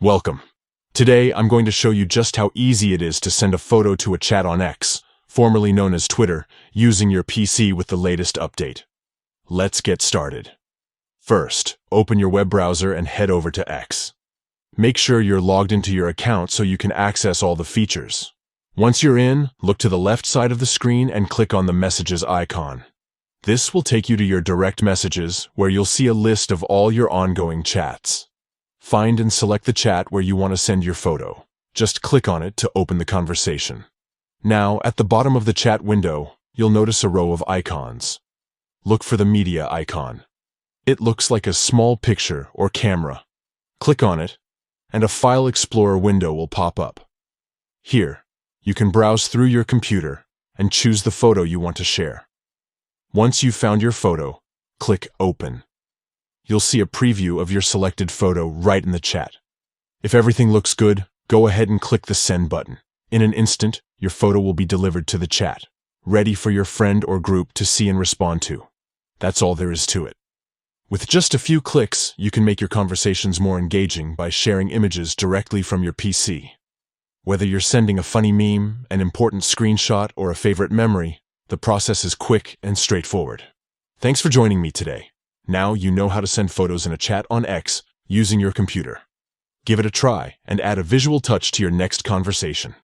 Welcome. Today, I'm going to show you just how easy it is to send a photo to a chat on X, formerly known as Twitter, using your PC with the latest update. Let's get started. First, open your web browser and head over to X. Make sure you're logged into your account so you can access all the features. Once you're in, look to the left side of the screen and click on the Messages icon. This will take you to your direct messages, where you'll see a list of all your ongoing chats. Find and select the chat where you want to send your photo. Just click on it to open the conversation. Now, at the bottom of the chat window, you'll notice a row of icons. Look for the media icon. It looks like a small picture or camera. Click on it, and a File Explorer window will pop up. Here, you can browse through your computer and choose the photo you want to share. Once you've found your photo, click Open. You'll see a preview of your selected photo right in the chat. If everything looks good, go ahead and click the Send button. In an instant, your photo will be delivered to the chat, ready for your friend or group to see and respond to. That's all there is to it. With just a few clicks, you can make your conversations more engaging by sharing images directly from your PC. Whether you're sending a funny meme, an important screenshot, or a favorite memory, the process is quick and straightforward. Thanks for joining me today. Now you know how to send photos in a chat on X using your computer. Give it a try and add a visual touch to your next conversation.